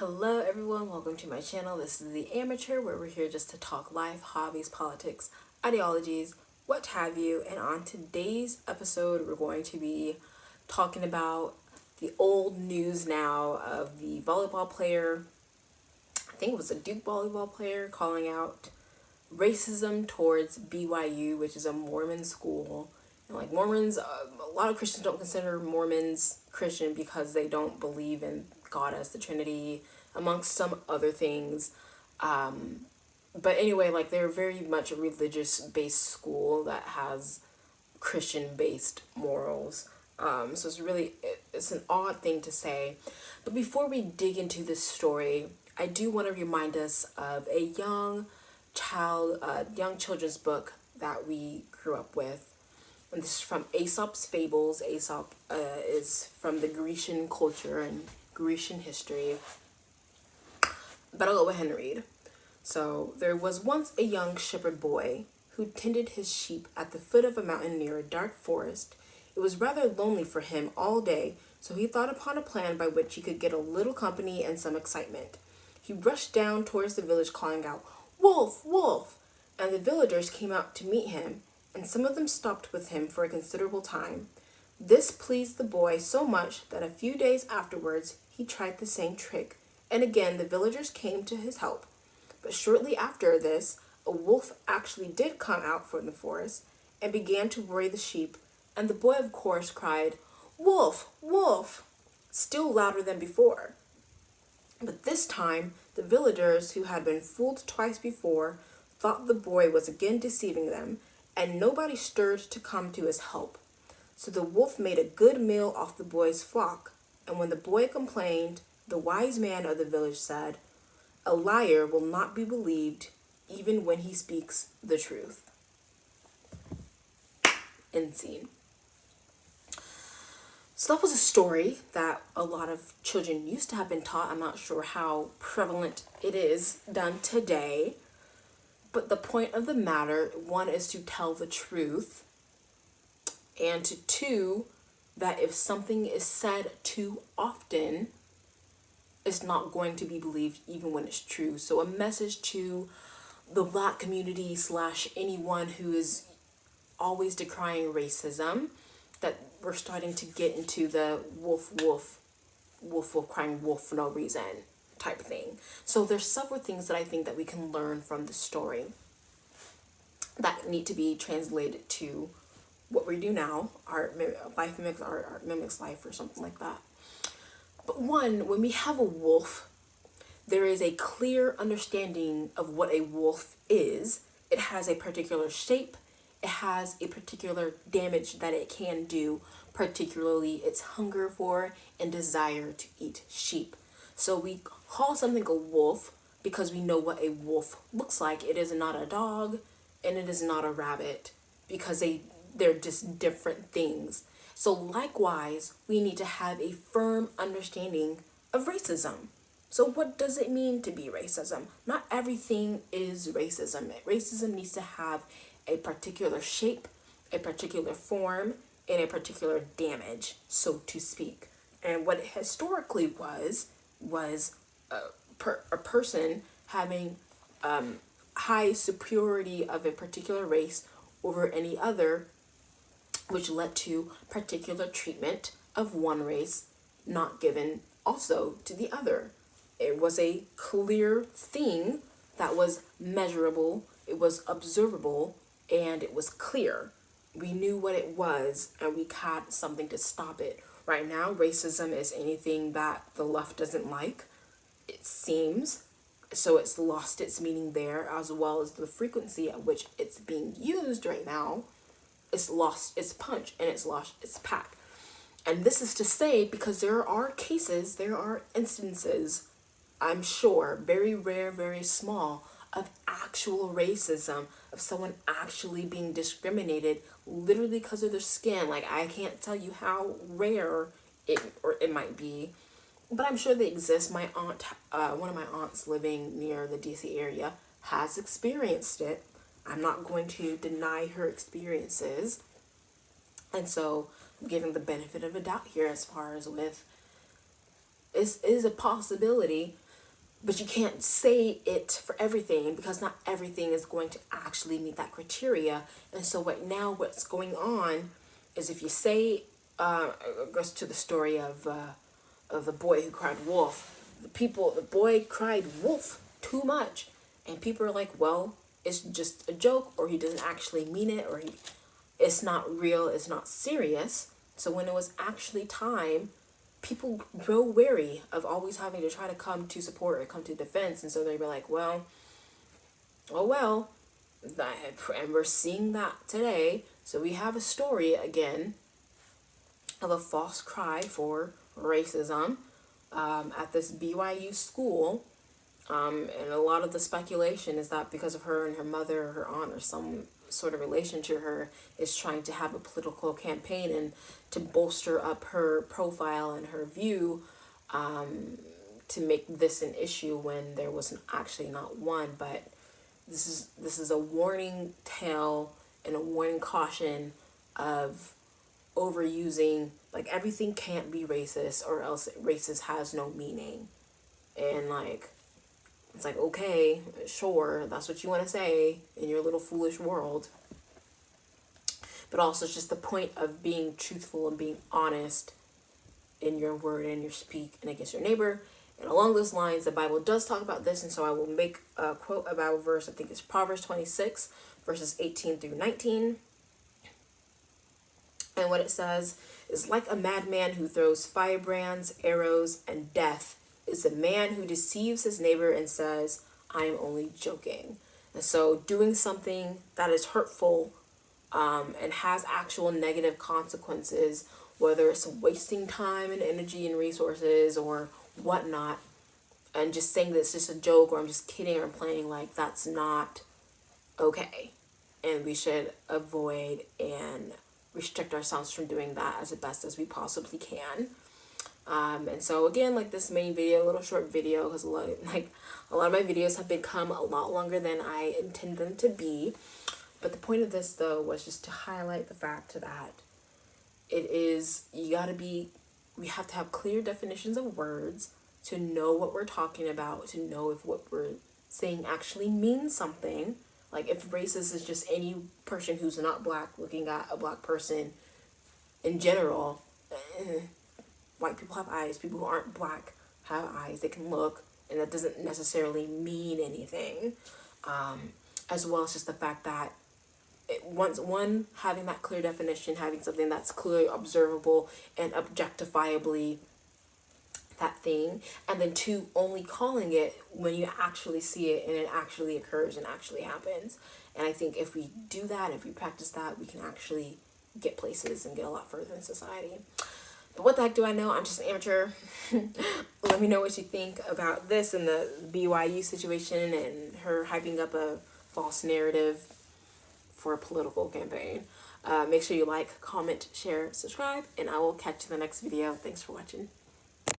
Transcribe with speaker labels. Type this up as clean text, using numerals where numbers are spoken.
Speaker 1: Hello everyone, welcome to my channel. This is The Amateur, where we're here just to talk life, hobbies, politics, ideologies, what have you. And on today's episode, we're going to be talking about the old news now of the volleyball player, I think it was a Duke volleyball player, calling out racism towards BYU, which is a Mormon school. And like Mormons, a lot of Christians don't consider Mormons Christian because they don't believe in God as the Trinity, amongst some other things. But anyway, like they're very much a religious based school that has Christian based morals. So it's an odd thing to say. But before we dig into this story, I do want to remind us of a young children's book that we grew up with. And this is from Aesop's Fables. Aesop is from the Grecian culture and Grecian history. But I'll go ahead and read. So, there was once a young shepherd boy who tended his sheep at the foot of a mountain near a dark forest. It was rather lonely for him all day, so he thought upon a plan by which he could get a little company and some excitement. He rushed down towards the village calling out, "Wolf, wolf!" And the villagers came out to meet him, and some of them stopped with him for a considerable time. This pleased the boy so much that a few days afterwards he tried the same trick, and again the villagers came to his help. But shortly after this, a wolf actually did come out from the forest and began to worry the sheep, and the boy of course cried, "Wolf, wolf!" still louder than before. But this time, the villagers, who had been fooled twice before, thought the boy was again deceiving them, and nobody stirred to come to his help. So the wolf made a good meal off the boy's flock, and when the boy complained, the wise man of the village said, "A liar will not be believed even when he speaks the truth." End scene. So that was a story that a lot of children used to have been taught. I'm not sure how prevalent it is done today. But the point of the matter, one, is to tell the truth. And two, that if something is said too often, it's not going to be believed even when it's true. So a message to the Black community / anyone who is always decrying racism, that we're starting to get into the wolf, wolf, wolf, wolf, crying wolf for no reason type thing. So there's several things that I think that we can learn from the story that need to be translated to what we do now. Our life mimics our mimics life, or something like that. But one, when we have a wolf, there is a clear understanding of what a wolf is. It has a particular shape. It has a particular damage that it can do, particularly its hunger for and desire to eat sheep. So we call something a wolf because we know what a wolf looks like. It is not a dog and it is not a rabbit, because they're just different things. So likewise, we need to have a firm understanding of racism. So what does it mean to be racism? Not everything is racism. Racism needs to have a particular shape, a particular form, and a particular damage, so to speak. And what it historically was a person having high superiority of a particular race over any other, which led to particular treatment of one race not given also to the other. It was a clear thing that was measurable, it was observable, and it was clear. We knew what it was, and we had something to stop it. Right now, racism is anything that the left doesn't like, it seems. So it's lost its meaning there, as well as the frequency at which it's being used right now. It's lost its punch and it's lost its pack. And this is to say, because there are cases, there are instances, I'm sure, very rare, very small, of actual racism, of someone actually being discriminated literally because of their skin. Like, I can't tell you how rare it might be, but I'm sure they exist. My aunt, one of my aunts living near the DC area, has experienced it. I'm not going to deny her experiences. And so I'm giving the benefit of a doubt here as far as with is a possibility. But you can't say it for everything because not everything is going to actually meet that criteria. And so right now what's going on is if you say, it goes to the story of the boy who cried wolf. The boy cried wolf too much. And people are like, well, it's just a joke, or he doesn't actually mean it, or it's not real, it's not serious. So when it was actually time, people grow wary of always having to try to come to support or come to defense. And so they'd be like, well, oh well. And we're seeing that today. So we have a story again of a false cry for racism at this BYU school. And a lot of the speculation is that because of her and her mother or her aunt or some sort of relation to her is trying to have a political campaign and to bolster up her profile and her view, to make this an issue when there was actually not one. But this is a warning tale and a warning caution of overusing, like everything can't be racist or else racist has no meaning. And like, it's like, okay, sure, that's what you want to say in your little foolish world. But also it's just the point of being truthful and being honest in your word and your speak and against your neighbor. And along those lines, the Bible does talk about this, and so I will make a quote, a Bible verse. I think it's Proverbs 26, verses 18 through 19. And what it says is, like a madman who throws firebrands, arrows, and death is the man who deceives his neighbor and says, I am only joking. And so doing something that is hurtful and has actual negative consequences, whether it's wasting time and energy and resources or whatnot, and just saying that it's just a joke or I'm just kidding or I'm playing, like, that's not okay. And we should avoid and restrict ourselves from doing that as best as we possibly can. And so again, like this main video, a little short video, because a lot of my videos have become a lot longer than I intend them to be. But the point of this though was just to highlight the fact that we have to have clear definitions of words to know what we're talking about, to know if what we're saying actually means something. Like if racist is just any person who's not black looking at a black person in general. White people have eyes. People who aren't black have eyes. They can look, and that doesn't necessarily mean anything. As well as just the fact that having that clear definition, having something that's clearly observable and objectifiably that thing, and then two, only calling it when you actually see it and it actually occurs and actually happens. And I think if we do that, if we practice that, we can actually get places and get a lot further in society. But what the heck do I know? I'm just an amateur. Let me know what you think about this and the BYU situation and her hyping up a false narrative for a political campaign. Make sure you like, comment, share, subscribe, and I will catch you in the next video. Thanks for watching.